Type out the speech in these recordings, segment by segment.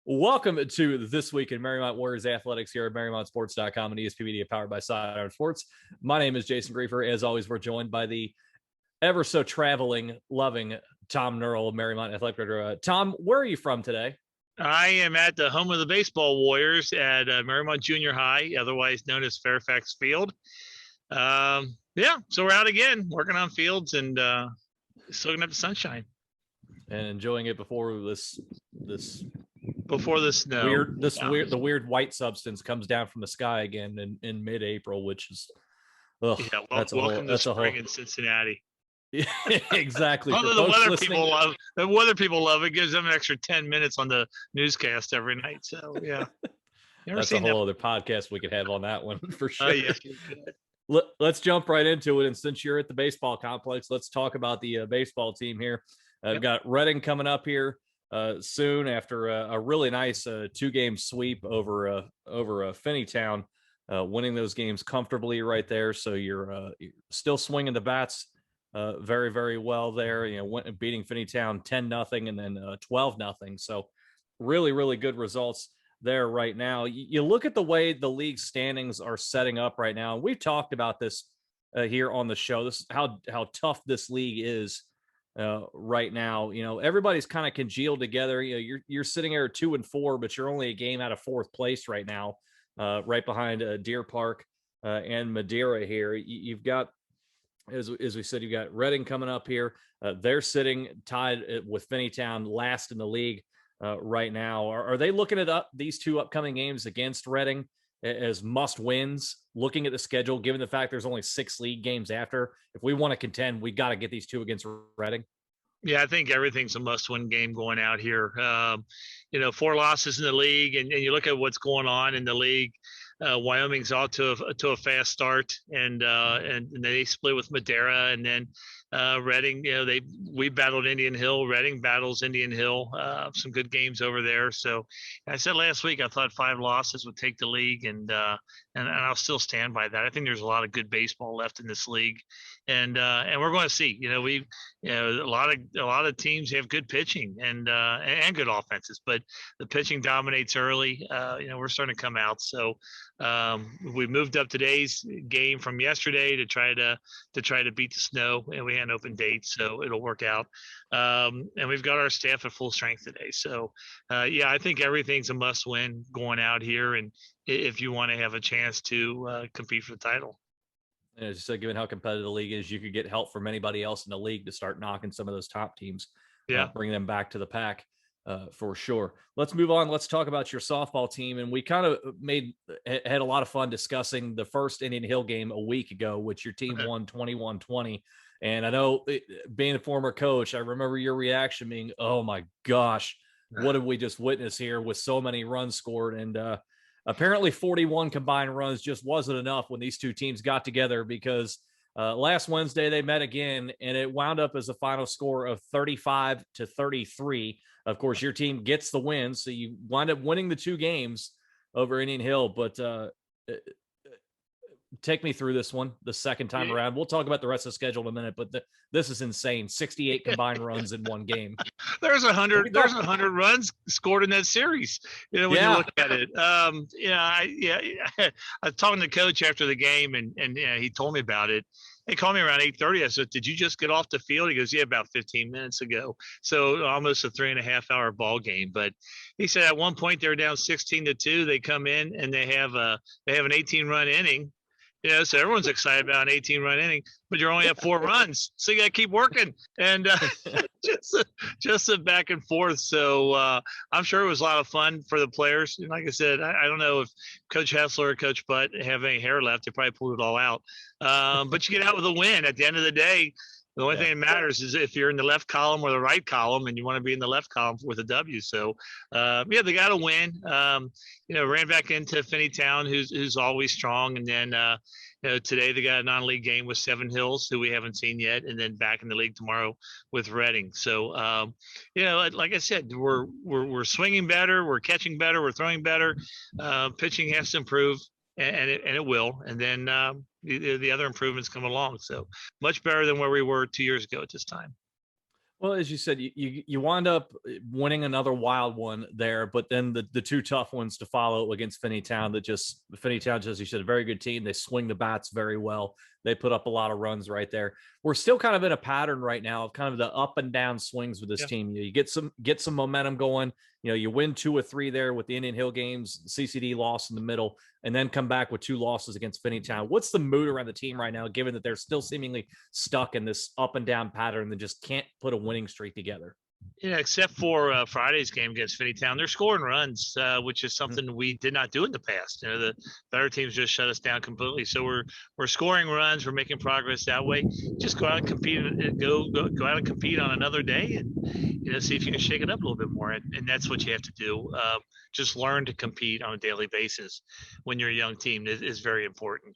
Welcome to This Week in Marymount Warriors Athletics here at MarymountSports.com and ESP Media powered by Sidearm Sports. My name is Jason Griefer. As always, we're joined by the ever so traveling, loving Tom Nurl of Marymount Athletic Director. Tom, where are you from today? I am at the home of the baseball Warriors at Marymount Junior High, otherwise known as Fairfax Field. So we're out again, working on fields and soaking up the sunshine. And enjoying it before before the snow. The weird white substance comes down from the sky again in mid-April, which is welcome to spring in Cincinnati. Yeah, exactly. Although the weather people love it, gives them an extra 10 minutes on the newscast every night. So yeah. That's a whole other podcast we could have on that one for sure. Yes, let's jump right into it. And since you're at the baseball complex, let's talk about the baseball team here. I've got Reading coming up here soon after a really nice 2-game sweep over Finneytown, winning those games comfortably right there. So you're still swinging the bats very, very well there. Beating Finneytown 10-0 and then 12-0. So really, really good results there right now. You look at the way the league standings are setting up right now. We've talked about this here on the show. This is how tough this league is. Right now, everybody's kind of congealed together. You're sitting there at 2-4, but you're only a game out of fourth place right now, right behind Deer Park and Madeira here. You've got, as we said, you've got Reading coming up here. They're sitting tied with Finneytown last in the league right now. Are they looking at these two upcoming games against Reading as must wins, looking at the schedule, given the fact there's only 6 league games after? If we want to contend, we got to get these two against Reading. Yeah, I think everything's a must-win game going out here. 4 losses in the league, and you look at what's going on in the league. Wyoming's off to a fast start, and they split with Madeira, and then Reading. We battled Indian Hill. Reading battles Indian Hill. Some good games over there. So I said last week I thought 5 losses would take the league, and I'll still stand by that. I think there's a lot of good baseball left in this league, and we're going to see. A lot of teams have good pitching and good offenses, but the pitching dominates early. We're starting to come out. So we moved up today's game from yesterday to try to beat the snow, and we had an open date, so it'll work out. And we've got our staff at full strength today. So I think everything's a must win going out here, and if you want to have a chance to compete for the title. And as you said, given how competitive the league is, you could get help from anybody else in the league to start knocking some of those top teams, bring them back to the pack. For sure. Let's move on. Let's talk about your softball team. And we kind of had a lot of fun discussing the first Indian Hill game a week ago, which your team won 21-20. And I know, being a former coach, I remember your reaction being, oh my gosh, what did we just witness here with so many runs scored? And apparently 41 combined runs just wasn't enough when these two teams got together, because last Wednesday they met again, and it wound up as a final score of 35-33. Of course, your team gets the win, so you wind up winning the 2 games over Indian Hill. But take me through this one the second time around. We'll talk about the rest of the schedule in a minute, but this is insane. 68 combined runs in one game. There's 100 runs scored in that series. When you look at it. I was talking to Coach after the game, and he told me about it. He called me around 8:30. I said, "Did you just get off the field?" He goes, "Yeah, about 15 minutes ago." So almost a 3.5-hour ball game. But he said at one point they were down 16-2. They come in and they have an 18-run inning. So everyone's excited about an 18-run inning, but you're only at 4 runs, so you got to keep working, and just a back and forth. So I'm sure it was a lot of fun for the players. And like I said, I don't know if Coach Hessler or Coach Butt have any hair left. They probably pulled it all out. But you get out with a win. At the end of the day, the only thing that matters is if you're in the left column or the right column, and you want to be in the left column with a W. So, they got to win. Ran back into Finneytown, who's always strong. And then, today they got a non-league game with Seven Hills, who we haven't seen yet, and then back in the league tomorrow with Reading. So, like I said, we're swinging better, we're catching better, we're throwing better. Pitching has to improve, and it will. And then the other improvements come along. So much better than where we were 2 years ago at this time. Well, as you said, you wind up winning another wild one there, but then the two tough ones to follow against Finneytown. Finneytown, just as you said, a very good team. They swing the bats very well. They put up a lot of runs right there. We're still kind of in a pattern right now of kind of the up and down swings with this team. You get some momentum going. You win 2 or 3 there with the Indian Hill games, CCD loss in the middle, and then come back with 2 losses against Finneytown. What's the mood around the team right now, given that they're still seemingly stuck in this up and down pattern that just can't put a winning streak together? Yeah, except for Friday's game against Finneytown, they're scoring runs, which is something we did not do in the past. The better teams just shut us down completely. So we're scoring runs, we're making progress that way. Just go out and compete, and go out and compete on another day, and see if you can shake it up a little bit more. And that's what you have to do. Just learn to compete on a daily basis when you're a young team is very important.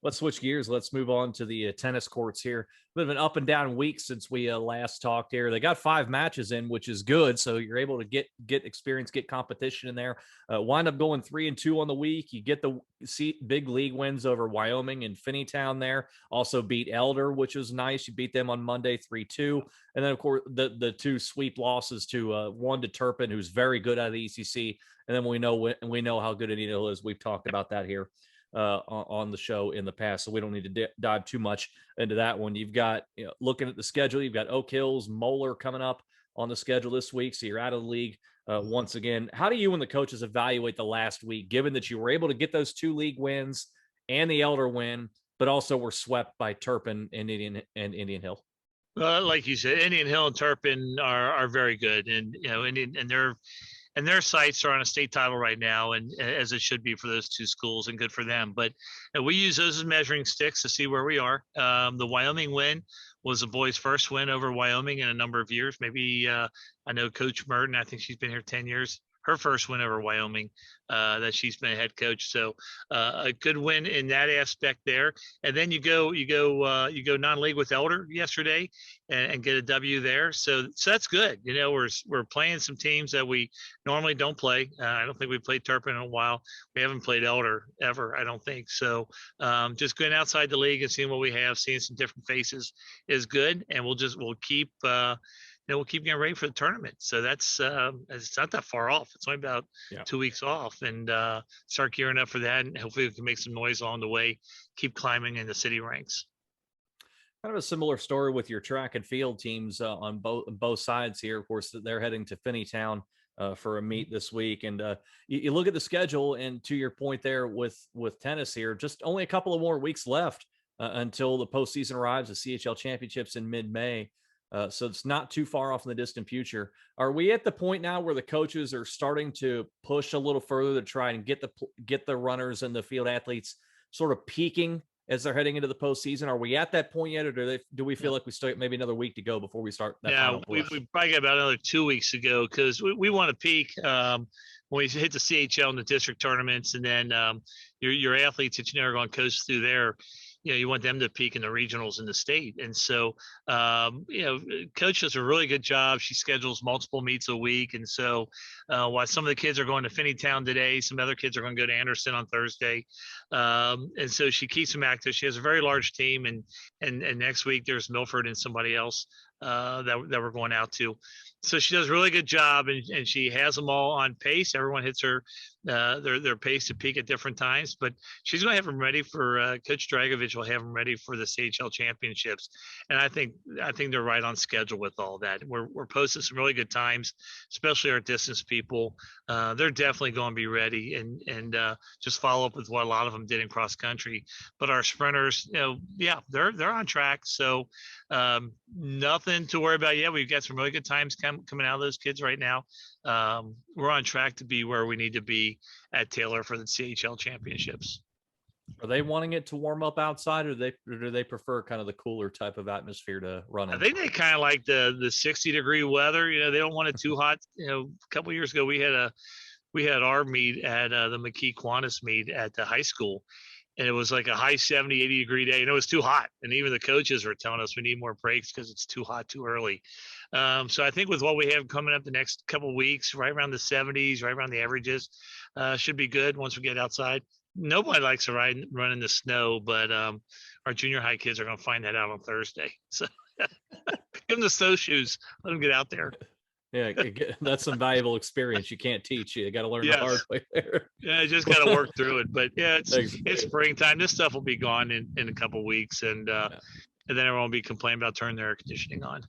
Let's switch gears. Let's move on to the tennis courts here. Bit of an up and down week since we last talked here. They got 5 matches in, which is good. So you're able to get experience, get competition in there. Wind up going 3-2 on the week. You get the big league wins over Wyoming and Finneytown there. Also beat Elder, which was nice. You beat them on Monday 3-2. And then, of course, the 2 sweep losses to one to Turpin, who's very good at the ECC. And then we know how good Indian Hill is. We've talked about that here on the show in the past, so we don't need to dive too much into that one. You've got, looking at the schedule, you've got Oak Hills, Moeller coming up on the schedule this week, so you're out of the league once again. How do you and the coaches evaluate the last week, given that you were able to get those 2 league wins and the Elder win, but also were swept by Turpin and Indian Hill? Like you said, Indian Hill and Turpin are very good, and their sights are on a state title right now, and as it should be for those 2 schools, and good for them. But we use those as measuring sticks to see where we are. The Wyoming win was the boys' first win over Wyoming in a number of years. Maybe I know Coach Merton, I think she's been here 10 years. Her first win over Wyoming that she's been a head coach. So a good win in that aspect there. And then you go non-league with Elder yesterday and get a W there. So that's good. We're playing some teams that we normally don't play. I don't think we've played Turpin in a while. We haven't played Elder ever, I don't think. So just going outside the league and seeing what we have, seeing some different faces is good. And we'll keep we'll keep getting ready for the tournament. So that's it's not that far off. It's only about 2 weeks off, and start gearing up for that. And hopefully we can make some noise along the way, keep climbing in the city ranks. Kind of a similar story with your track and field teams on both sides here. Of course, they're heading to Finneytown for a meet this week. And you look at the schedule, and to your point there with tennis here, just only a couple of more weeks left until the postseason arrives, the CHL championships in mid-May. So it's not too far off in the distant future. Are we at the point now where the coaches are starting to push a little further to try and get the runners and the field athletes sort of peaking as they're heading into the postseason? Are we at that point yet, or do we feel like we still have maybe another week to go before we start that final push? We probably got about another 2 weeks to go, because we want to peak when we hit the CHL and the district tournaments, and then your athletes that you never going to coast through there. You want them to peak in the regionals in the state. And so, Coach does a really good job. She schedules multiple meets a week. And so while some of the kids are going to Finneytown today, some other kids are going to go to Anderson on Thursday. And so she keeps them active. She has a very large team. And next week there's Milford and somebody else that we're going out to. So she does a really good job, and she has them all on pace. Everyone hits their pace to peak at different times, but she's going to have them ready for Coach Dragovich will have them ready for the CHL championships. And I think they're right on schedule with all that. We're posting some really good times, especially our distance people. They're definitely going to be ready, and just follow up with what a lot of them did in cross country. But our sprinters, they're on track. So nothing to worry about yet. We've got some really good times coming out of those kids right now. We're on track to be where we need to be at Taylor for the CHL championships. Are they wanting it to warm up outside, or do they prefer kind of the cooler type of atmosphere to run in? I think they kind of like the 60-degree weather. They don't want it too hot. A couple of years ago, we had our meet at the McKee Kiwanis meet at the high school, and it was like a high 70, 80-degree day, and it was too hot. And even the coaches were telling us we need more breaks because it's too hot too early. So I think with what we have coming up the next couple of weeks, right around the 70s, right around the averages, should be good once we get outside. Nobody likes to run in the snow, but our junior high kids are going to find that out on Thursday. So Give them the snowshoes. Let them get out there. Yeah, that's some valuable experience you can't teach. You got to learn the hard way there. Yeah, just got to work through it. But yeah, it's springtime. This stuff will be gone in a couple of weeks, and then everyone will be complaining about turning their air conditioning on.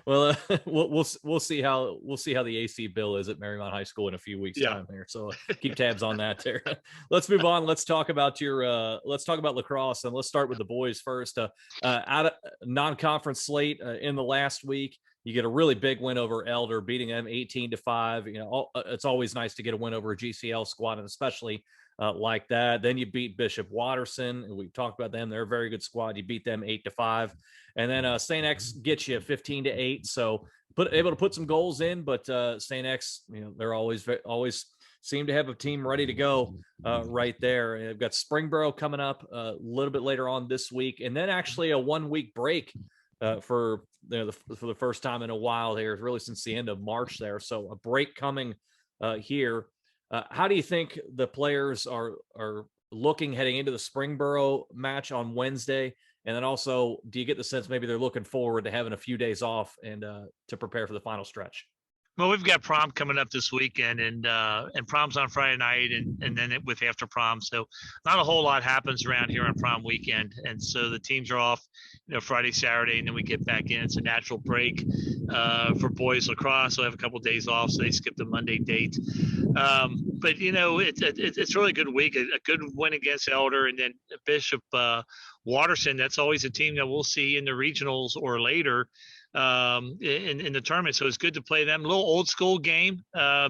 Well, we'll see how the AC bill is at Marymount High School in a few weeks time here. So keep tabs on that there. Let's move on. Let's talk about lacrosse, and let's start with the boys first. Out of non-conference slate in the last week, you get a really big win over Elder, beating them 18-5. You know, it's always nice to get a win over a GCL squad, and especially like that. Then you beat Bishop Watterson, and we've talked about them. They're a very good squad. You beat them 8-5, and then St. X gets you 15-8. So able to put some goals in, but St. X, you know, they're always seem to have a team ready to go right there. And they've got Springboro coming up a little bit later on this week, and then actually a 1 week break for the first time in a while here, really since the end of March there. So a break coming here. How do you think the players are looking heading into the Springboro match on Wednesday? And then also, do you get the sense maybe they're looking forward to having a few days off and to prepare for the final stretch? Well, we've got prom coming up this weekend, and prom's on Friday night, and then with after prom. So not a whole lot happens around here on prom weekend, and so the teams are off, Friday, Saturday, and then we get back in. It's a natural break for boys lacrosse. So I have a couple of days off, so they skip the Monday date. But it's really a good week. A good win against Elder, and then Bishop Watterson. That's always a team that we'll see in the regionals or later. In the tournament. So it's good to play them. A little old school game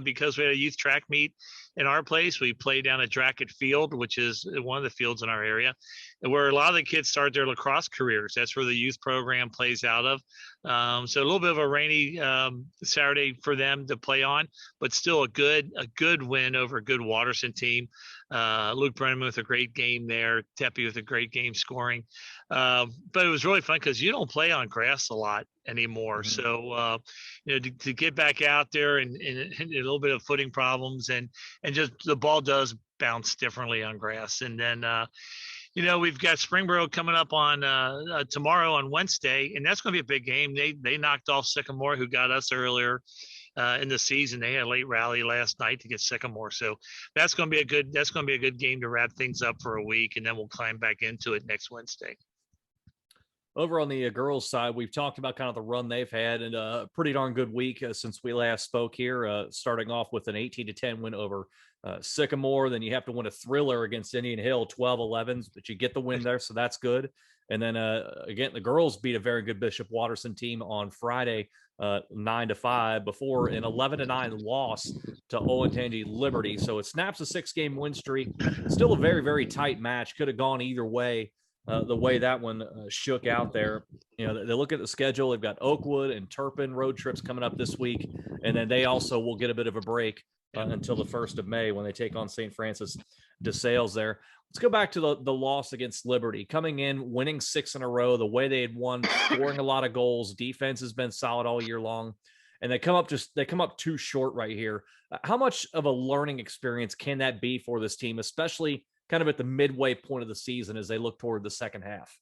because we had a youth track meet in our place. We play down at Drackett Field, which is one of the fields in our area, where a lot of the kids start their lacrosse careers. That's where the youth program plays out of. So a little bit of a rainy Saturday for them to play on, but still a good win over a good Watterson team. Luke Brenneman with a great game there. Tepe with a great game scoring. But it was really fun because you don't play on grass a lot anymore. Mm-hmm. So, to get back out there and a little bit of footing problems and just the ball does bounce differently on grass. And then, we've got Springboro coming up on tomorrow on Wednesday, and that's going to be a big game. They knocked off Sycamore, who got us earlier in the season. They had a late rally last night to get Sycamore, so that's going to be a good game to wrap things up for a week, and then we'll climb back into it next Wednesday. Over on the girls' side, we've talked about kind of the run they've had, and a pretty darn good week since we last spoke here. Starting off with an 18-10 win over Sycamore, then you have to win a thriller against Indian Hill, 12-11, but you get the win there, so that's good. And then again, the girls beat a very good Bishop Watterson team on Friday, 9-5, before an 11-9 loss to Olentangy Liberty. So it snaps a 6-game win streak. Still a very, very tight match. Could have gone either way. The way that one shook out there. They look at the schedule. They've got Oakwood and Turpin road trips coming up this week, and then they also will get a bit of a break until the 1st of May when they take on St. Francis de Sales there. Let's go back to the loss against Liberty. Coming in, winning 6 in a row, the way they had won, scoring a lot of goals. Defense has been solid all year long, and they come up too short right here. How much of a learning experience can that be for this team, especially kind of at the midway point of the season as they look toward the second half?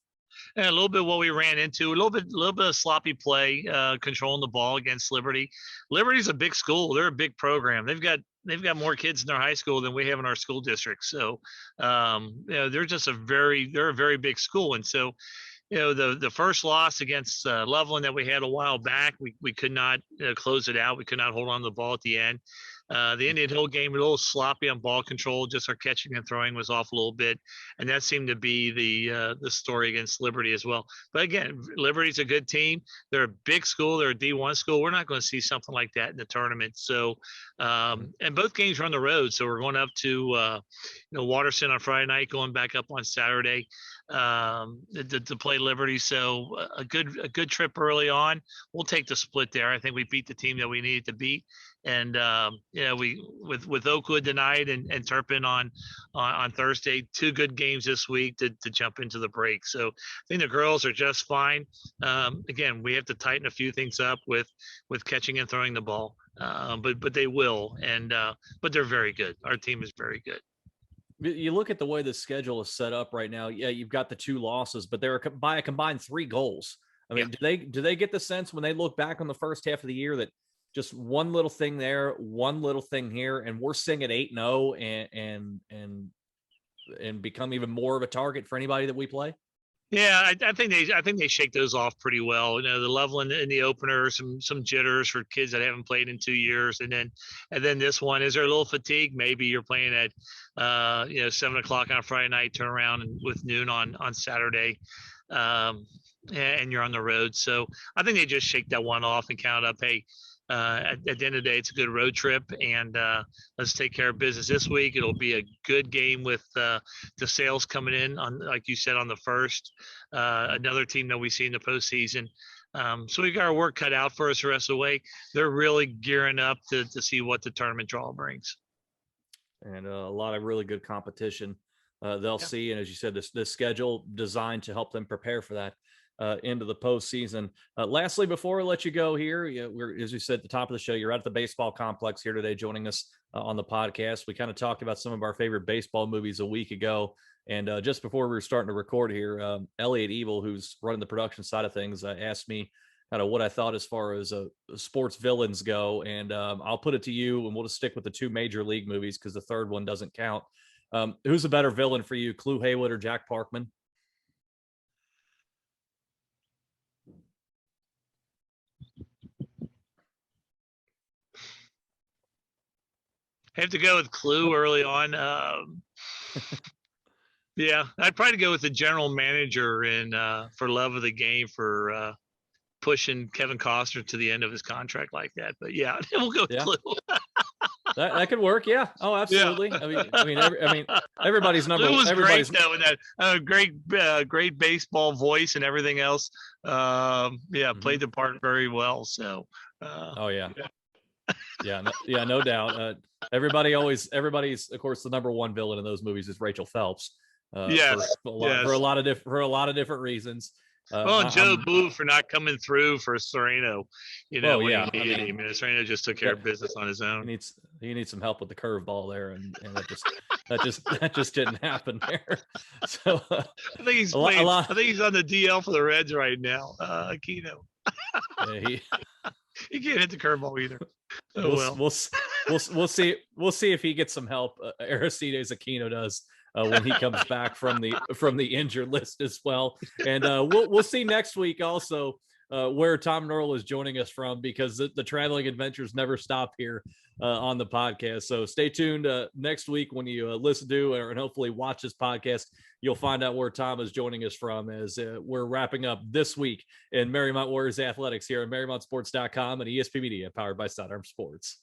And a little bit what we ran into, a little bit of sloppy play, controlling the ball against Liberty. Liberty's a big school. They're a big program. They've got more kids in their high school than we have in our school district. So, they're just a very big school. And so, the first loss against Loveland that we had a while back, we could not close it out. We could not hold on to the ball at the end. The Indian Hill game, a little sloppy on ball control. Just our catching and throwing was off a little bit, and that seemed to be the story against Liberty as well. But again, Liberty's a good team. They're a big school. They're a D1 school. We're not going to see something like that in the tournament. So, and both games are on the road. So we're going up to Watterson on Friday night, going back up on Saturday to play Liberty. So a good trip early on. We'll take the split there. I think we beat the team that we needed to beat. And we with Oakwood tonight and Turpin on Thursday, 2 good games this week to jump into the break. So I think the girls are just fine. Again, we have to tighten a few things up with catching and throwing the ball, but they will. And but they're very good. Our team is very good. You look at the way the schedule is set up right now. Yeah, you've got the 2 losses, but they're by a combined 3 goals. I mean, do they get the sense when they look back on the first half of the year that just one little thing there, one little thing here, and we're sitting at 8-0 and become even more of a target for anybody that we play? Yeah, I think they shake those off pretty well. You know, the level in the opener, some jitters for kids that haven't played in 2 years, and then this one, is there a little fatigue? Maybe you're playing at 7:00 on a Friday night, turn around and with noon on Saturday, and you're on the road. So I think they just shake that one off and count up. Hey, at the end of the day, it's a good road trip, and let's take care of business this week. It'll be a good game with the sales coming in on, like you said, on the first. Another team that we see in the postseason. So we got our work cut out for us the rest of the way. They're really gearing up to see what the tournament draw brings. And a lot of really good competition they'll see. And as you said, this schedule designed to help them prepare for that into the postseason. Lastly, before I let you go here, we're, as we said at the top of the show, you're at the baseball complex here today joining us on the podcast. We kind of talked about some of our favorite baseball movies a week ago. And just before we were starting to record here, Elliot Evil, who's running the production side of things, asked me kind of what I thought as far as sports villains go. And I'll put it to you, and we'll just stick with the 2 major league movies because the third one doesn't count. Who's a better villain for you, Clu Haywood or Jack Parkman? I have to go with Clu early on. Yeah, I'd probably go with the general manager in for love of the game for pushing Kevin Costner to the end of his contract like that. But yeah, we'll go with Clu. that could work. Yeah. Oh, absolutely. Yeah. I mean, everybody's number. Clu was everybody's great though, and that great baseball voice and everything else. Played the part very well. So. Oh yeah. No doubt. Everybody's of course the number one villain in those movies is Rachel Phelps. For a lot of different reasons. Joe Booth for not coming through for Sereno. Sereno just took care of business on his own. He needs some help with the curveball there, and that just didn't happen there. So I think he's I think he's on the DL for the Reds right now. Aquino. He can't hit the curveball either. We'll see if he gets some help. Aristides Aquino does when he comes back from the injured list as well. And we'll see next week also where Tom Norrell is joining us from, because the traveling adventures never stop here on the podcast. So stay tuned next week when you listen to and hopefully watch this podcast. You'll find out where Tom is joining us from as we're wrapping up this week in Marymount Warriors Athletics here at MarymountSports.com and ESP Media, powered by Sidearm Sports.